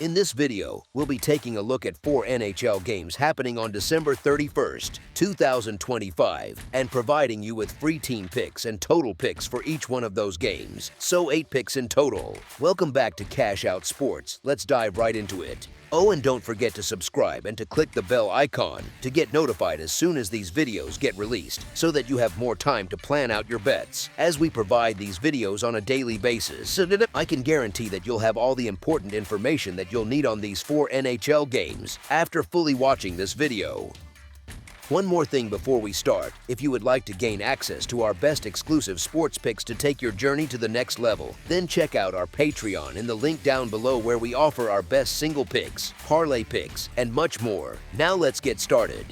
In this video, we'll be taking a look at 4 NHL games happening on December 31st, 2025, and providing you with free team picks and total picks for each one of those games, so 8 picks in total. Welcome back to Cash Out Sports. Let's dive right into it. Oh, and don't forget to subscribe and to click the bell icon to get notified as soon as these videos get released, so that you have more time to plan out your bets. As we provide these videos on a daily basis, I can guarantee that you'll have all the important information that you'll need on these 4 NHL games after fully watching this video. One more thing before we start, if you would like to gain access to our best exclusive sports picks to take your journey to the next level, then check out our Patreon in the link down below where we offer our best single picks, parlay picks, and much more. Now let's get started.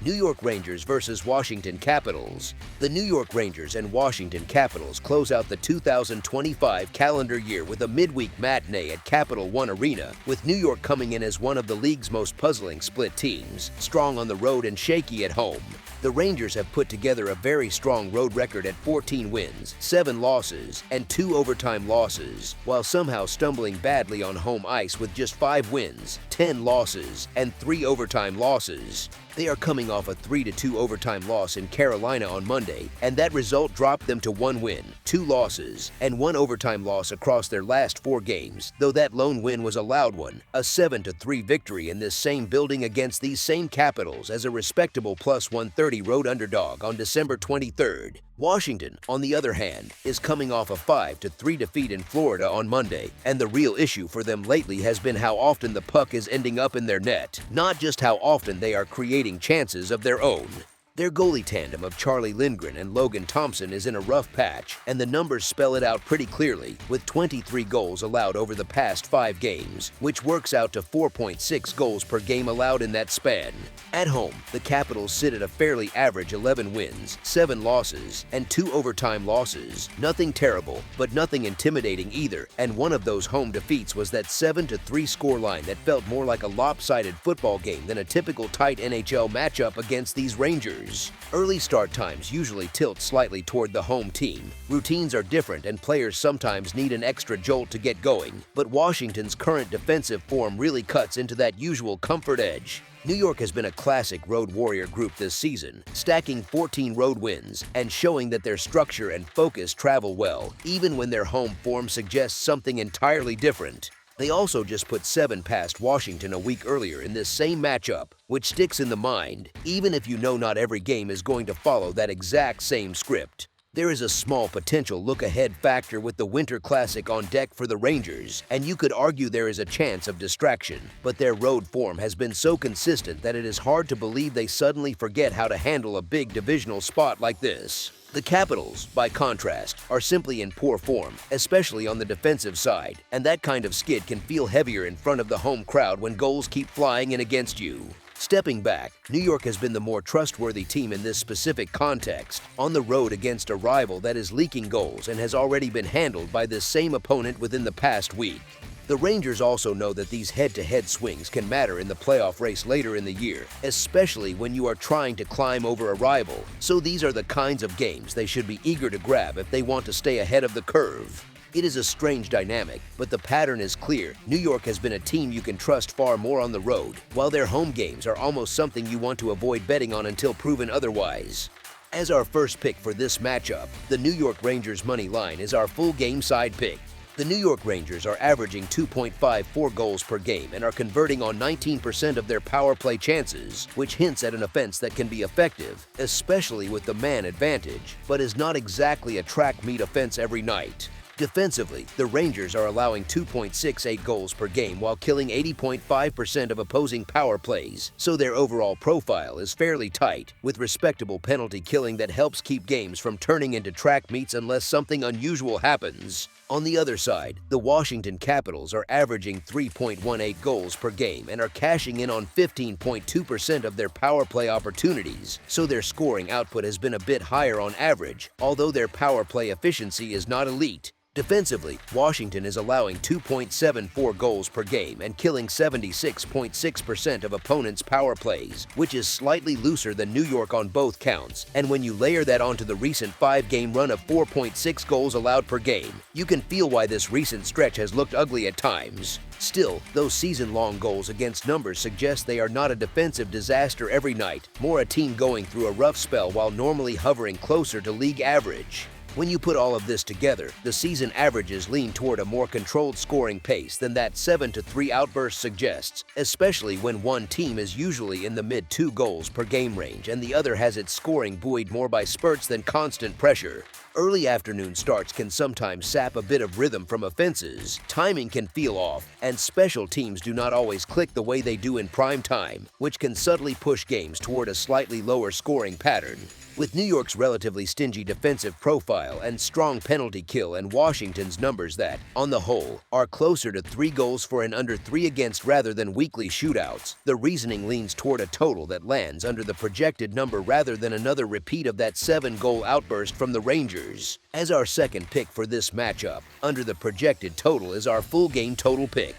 New York Rangers versus Washington Capitals. The New York Rangers and Washington Capitals close out the 2025 calendar year with a midweek matinee at Capital One Arena, with New York coming in as one of the league's most puzzling split teams, strong on the road and shaky at home. The Rangers have put together a very strong road record at 14 wins, 7 losses, and 2 overtime losses, while somehow stumbling badly on home ice with just 5 wins, 10 losses, and 3 overtime losses. They are coming off a 3-2 overtime loss in Carolina on Monday, and that result dropped them to 1 win, 2 losses, and 1 overtime loss across their last 4 games, though that lone win was a loud one, a 7-3 victory in this same building against these same Capitals as a respectable plus 130 road underdog on December 23rd. Washington, on the other hand, is coming off a 5-3 defeat in Florida on Monday, and the real issue for them lately has been how often the puck is ending up in their net, not just how often they are creating chances of their own. Their goalie tandem of Charlie Lindgren and Logan Thompson is in a rough patch, and the numbers spell it out pretty clearly, with 23 goals allowed over the past 5 games, which works out to 4.6 goals per game allowed in that span. At home, the Capitals sit at a fairly average 11 wins, 7 losses, and 2 overtime losses. Nothing terrible, but nothing intimidating either, and one of those home defeats was that 7-3 scoreline that felt more like a lopsided football game than a typical tight NHL matchup against these Rangers. Early start times usually tilt slightly toward the home team. Routines are different and players sometimes need an extra jolt to get going, but Washington's current defensive form really cuts into that usual comfort edge. New York has been a classic road warrior group this season, stacking 14 road wins and showing that their structure and focus travel well, even when their home form suggests something entirely different. They also just put 7 past Washington a week earlier in this same matchup, which sticks in the mind, even if you know not every game is going to follow that exact same script. There is a small potential look-ahead factor with the Winter Classic on deck for the Rangers, and you could argue there is a chance of distraction, but their road form has been so consistent that it is hard to believe they suddenly forget how to handle a big divisional spot like this. The Capitals, by contrast, are simply in poor form, especially on the defensive side, and that kind of skid can feel heavier in front of the home crowd when goals keep flying in against you. Stepping back, New York has been the more trustworthy team in this specific context, on the road against a rival that is leaking goals and has already been handled by this same opponent within the past week. The Rangers also know that these head-to-head swings can matter in the playoff race later in the year, especially when you are trying to climb over a rival, so these are the kinds of games they should be eager to grab if they want to stay ahead of the curve. It is a strange dynamic, but the pattern is clear. New York has been a team you can trust far more on the road, while their home games are almost something you want to avoid betting on until proven otherwise. As our first pick for this matchup, the New York Rangers money line is our full game side pick. The New York Rangers are averaging 2.54 goals per game and are converting on 19% of their power play chances, which hints at an offense that can be effective, especially with the man advantage, but is not exactly a track meet offense every night. Defensively, the Rangers are allowing 2.68 goals per game while killing 80.5% of opposing power plays, so their overall profile is fairly tight, with respectable penalty killing that helps keep games from turning into track meets unless something unusual happens. On the other side, the Washington Capitals are averaging 3.18 goals per game and are cashing in on 15.2% of their power play opportunities, so their scoring output has been a bit higher on average, although their power play efficiency is not elite. Defensively, Washington is allowing 2.74 goals per game and killing 76.6% of opponents' power plays, which is slightly looser than New York on both counts. And when you layer that onto the recent 5-game run of 4.6 goals allowed per game, you can can feel why this recent stretch has looked ugly at times. Still, those season-long goals against numbers suggest they are not a defensive disaster every night, more a team going through a rough spell while normally hovering closer to league average. When you put all of this together, the season averages lean toward a more controlled scoring pace than that 7-3 outburst suggests, especially when one team is usually in the mid-2 goals per game range and the other has its scoring buoyed more by spurts than constant pressure. Early afternoon starts can sometimes sap a bit of rhythm from offenses, timing can feel off, and special teams do not always click the way they do in prime time, which can subtly push games toward a slightly lower scoring pattern. With New York's relatively stingy defensive profile and strong penalty kill and Washington's numbers that, on the whole, are closer to 3 goals for and under 3 against rather than weekly shootouts, the reasoning leans toward a total that lands under the projected number rather than another repeat of that 7-goal outburst from the Rangers. As our second pick for this matchup, under the projected total is our full game total pick.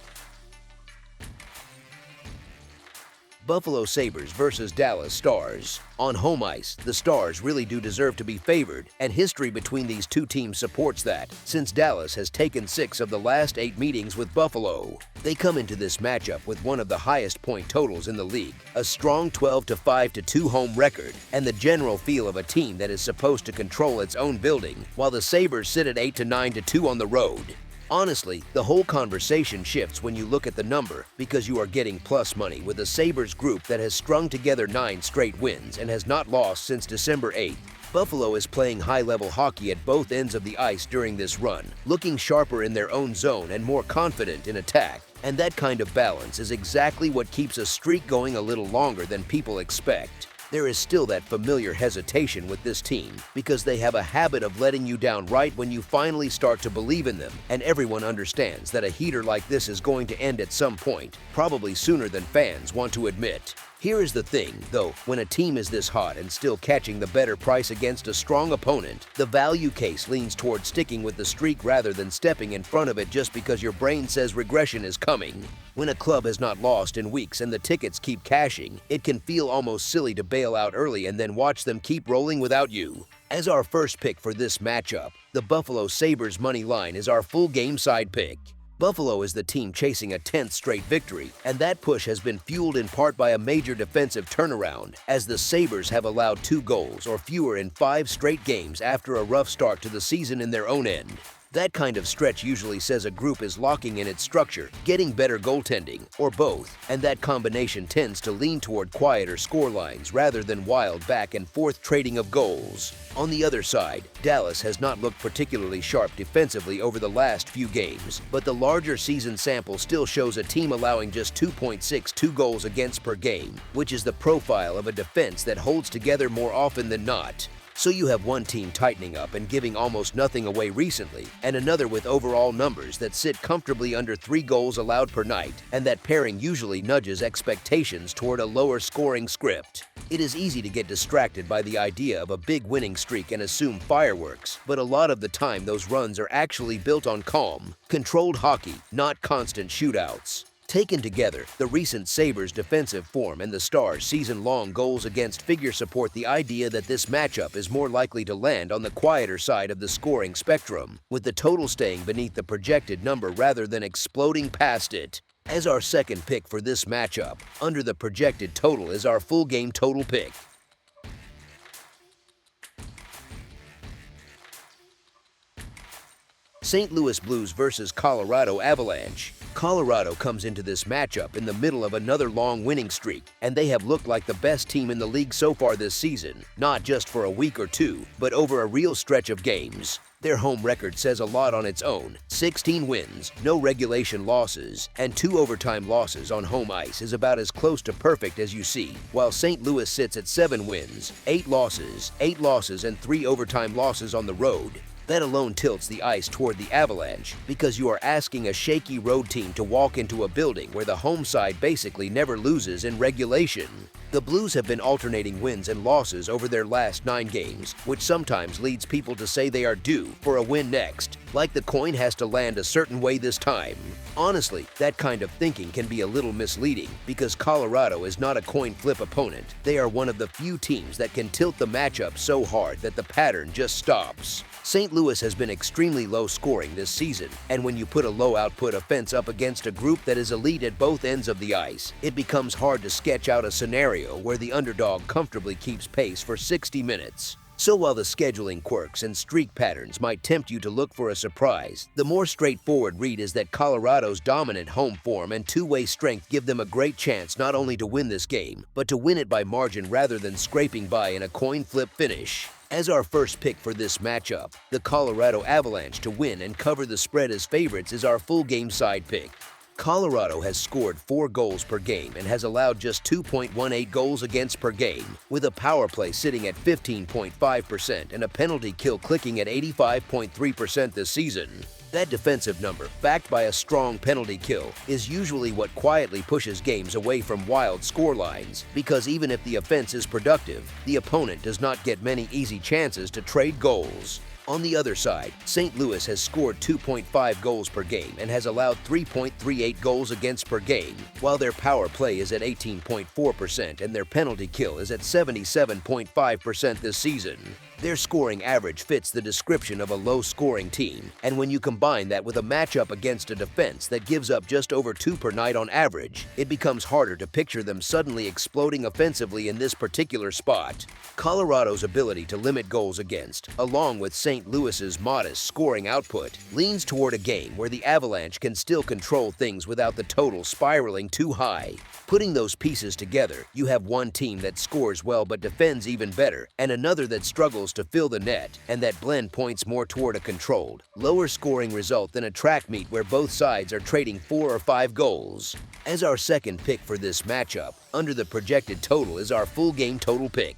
Buffalo Sabres versus Dallas Stars. On home ice, the Stars really do deserve to be favored, and history between these two teams supports that, since Dallas has taken 6 of the last 8 meetings with Buffalo. They come into this matchup with one of the highest point totals in the league, a strong 12-5-2 home record, and the general feel of a team that is supposed to control its own building, while the Sabres sit at 8-9-2 on the road. Honestly, the whole conversation shifts when you look at the number because you are getting plus money with a Sabres group that has strung together 9 straight wins and has not lost since December 8th. Buffalo is playing high-level hockey at both ends of the ice during this run, looking sharper in their own zone and more confident in attack. And that kind of balance is exactly what keeps a streak going a little longer than people expect. There is still that familiar hesitation with this team because they have a habit of letting you down right when you finally start to believe in them, and everyone understands that a heater like this is going to end at some point, probably sooner than fans want to admit. Here is the thing, though, when a team is this hot and still catching the better price against a strong opponent, the value case leans toward sticking with the streak rather than stepping in front of it just because your brain says regression is coming. When a club has not lost in weeks and the tickets keep cashing, it can feel almost silly to bail out early and then watch them keep rolling without you. As our first pick for this matchup, the Buffalo Sabres money line is our full game side pick. Buffalo is the team chasing a 10th straight victory, and that push has been fueled in part by a major defensive turnaround, as the Sabres have allowed 2 goals or fewer in 5 straight games after a rough start to the season in their own end. That kind of stretch usually says a group is locking in its structure, getting better goaltending, or both, and that combination tends to lean toward quieter scorelines rather than wild back-and-forth trading of goals. On the other side, Dallas has not looked particularly sharp defensively over the last few games, but the larger season sample still shows a team allowing just 2.62 goals against per game, which is the profile of a defense that holds together more often than not. So you have one team tightening up and giving almost nothing away recently, and another with overall numbers that sit comfortably under 3 goals allowed per night, and that pairing usually nudges expectations toward a lower scoring script. It is easy to get distracted by the idea of a big winning streak and assume fireworks, but a lot of the time those runs are actually built on calm, controlled hockey, not constant shootouts. Taken together, the recent Sabres' defensive form and the Stars' season-long goals against figure support the idea that this matchup is more likely to land on the quieter side of the scoring spectrum, with the total staying beneath the projected number rather than exploding past it. As our second pick for this matchup, under the projected total is our full game total pick. St. Louis Blues versus Colorado Avalanche. Colorado comes into this matchup in the middle of another long winning streak, and they have looked like the best team in the league so far this season, not just for a week or two, but over a real stretch of games. Their home record says a lot on its own. 16 wins, no regulation losses, and 2 overtime losses on home ice is about as close to perfect as you see, while St. Louis sits at 7 wins, 8 losses, and 3 overtime losses on the road. That alone tilts the ice toward the Avalanche because you are asking a shaky road team to walk into a building where the home side basically never loses in regulation. The Blues have been alternating wins and losses over their last 9 games, which sometimes leads people to say they are due for a win next, like the coin has to land a certain way this time. Honestly, that kind of thinking can be a little misleading because Colorado is not a coin flip opponent. They are one of the few teams that can tilt the matchup so hard that the pattern just stops. St. Louis has been extremely low scoring this season, and when you put a low output offense up against a group that is elite at both ends of the ice, it becomes hard to sketch out a scenario where the underdog comfortably keeps pace for 60 minutes. So while the scheduling quirks and streak patterns might tempt you to look for a surprise, the more straightforward read is that Colorado's dominant home form and two-way strength give them a great chance not only to win this game, but to win it by margin rather than scraping by in a coin flip finish. As our first pick for this matchup, the Colorado Avalanche to win and cover the spread as favorites is our full game side pick. Colorado has scored 4 goals per game and has allowed just 2.18 goals against per game, with a power play sitting at 15.5% and a penalty kill clicking at 85.3% this season. That defensive number, backed by a strong penalty kill, is usually what quietly pushes games away from wild scorelines, because even if the offense is productive, the opponent does not get many easy chances to trade goals. On the other side, St. Louis has scored 2.5 goals per game and has allowed 3.38 goals against per game, while their power play is at 18.4% and their penalty kill is at 77.5% this season. Their scoring average fits the description of a low-scoring team, and when you combine that with a matchup against a defense that gives up just over 2 per night on average, it becomes harder to picture them suddenly exploding offensively in this particular spot. Colorado's ability to limit goals against, along with St. Louis's modest scoring output, leans toward a game where the Avalanche can still control things without the total spiraling too high. Putting those pieces together, you have one team that scores well but defends even better, and another that struggles to fill the net, and that blend points more toward a controlled, lower-scoring result than a track meet where both sides are trading 4 or 5 goals. As our second pick for this matchup, under the projected total is our full game total pick.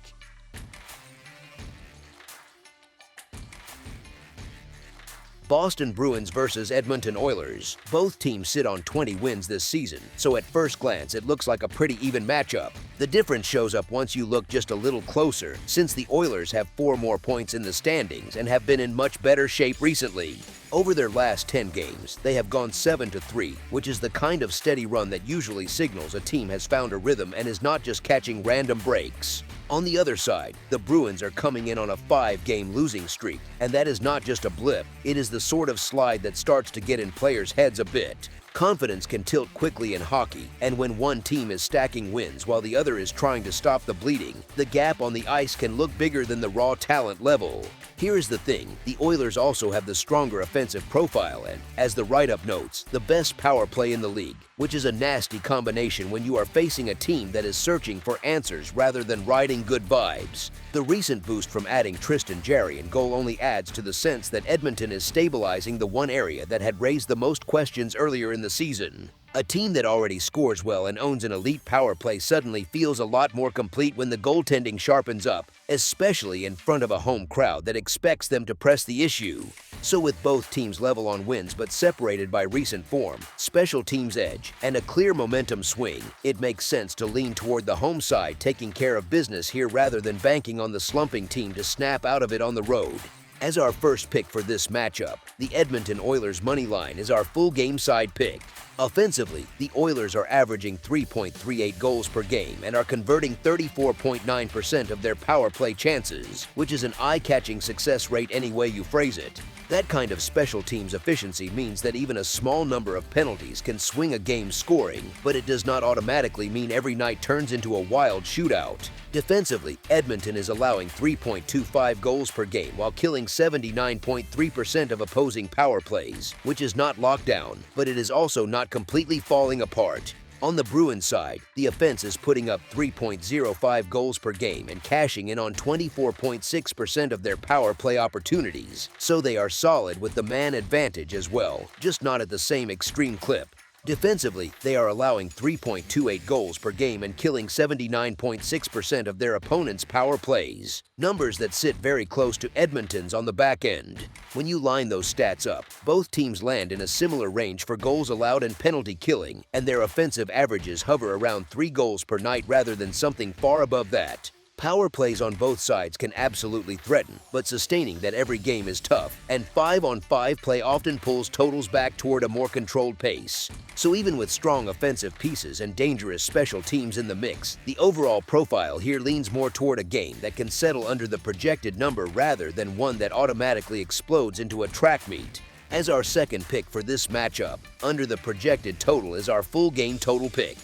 Boston Bruins versus Edmonton Oilers. Both teams sit on 20 wins this season, so at first glance it looks like a pretty even matchup. The difference shows up once you look just a little closer, since the Oilers have 4 more points in the standings and have been in much better shape recently. Over their last 10 games, they have gone 7-3, which is the kind of steady run that usually signals a team has found a rhythm and is not just catching random breaks. On the other side, the Bruins are coming in on a 5-game losing streak, and that is not just a blip, it is the sort of slide that starts to get in players' heads a bit. Confidence can tilt quickly in hockey, and when one team is stacking wins while the other is trying to stop the bleeding, the gap on the ice can look bigger than the raw talent level. Here is the thing, the Oilers also have the stronger offensive profile and, as the write-up notes, the best power play in the league, which is a nasty combination when you are facing a team that is searching for answers rather than riding good vibes. The recent boost from adding Tristan Jarry in goal only adds to the sense that Edmonton is stabilizing the one area that had raised the most questions earlier in the season. A team that already scores well and owns an elite power play suddenly feels a lot more complete when the goaltending sharpens up, especially in front of a home crowd that expects them to press the issue. So with both teams level on wins but separated by recent form, special teams edge, and a clear momentum swing, it makes sense to lean toward the home side taking care of business here rather than banking on the slumping team to snap out of it on the road. As our first pick for this matchup, the Edmonton Oilers money line is our full game side pick. Offensively, the Oilers are averaging 3.38 goals per game and are converting 34.9% of their power play chances, which is an eye-catching success rate any way you phrase it. That kind of special teams efficiency means that even a small number of penalties can swing a game's scoring, but it does not automatically mean every night turns into a wild shootout. Defensively, Edmonton is allowing 3.25 goals per game while killing 79.3% of opposing power plays, which is not locked down, but it is also not completely falling apart. On the Bruins side, the offense is putting up 3.05 goals per game and cashing in on 24.6% of their power play opportunities, so they are solid with the man advantage as well, just not at the same extreme clip. Defensively, they are allowing 3.28 goals per game and killing 79.6% of their opponent's power plays, numbers that sit very close to Edmonton's on the back end. When you line those stats up, both teams land in a similar range for goals allowed and penalty killing, and their offensive averages hover around 3 goals per night rather than something far above that. Power plays on both sides can absolutely threaten, but sustaining that every game is tough, and 5-on-5 play often pulls totals back toward a more controlled pace. So even with strong offensive pieces and dangerous special teams in the mix, the overall profile here leans more toward a game that can settle under the projected number rather than one that automatically explodes into a track meet. As our second pick for this matchup, under the projected total is our full game total pick.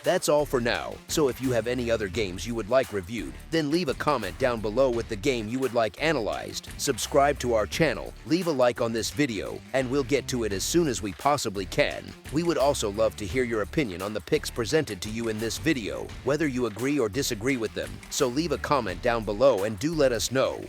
That's all for now, so if you have any other games you would like reviewed, then leave a comment down below with the game you would like analyzed, subscribe to our channel, leave a like on this video, and we'll get to it as soon as we possibly can. We would also love to hear your opinion on the picks presented to you in this video, whether you agree or disagree with them, so leave a comment down below and do let us know.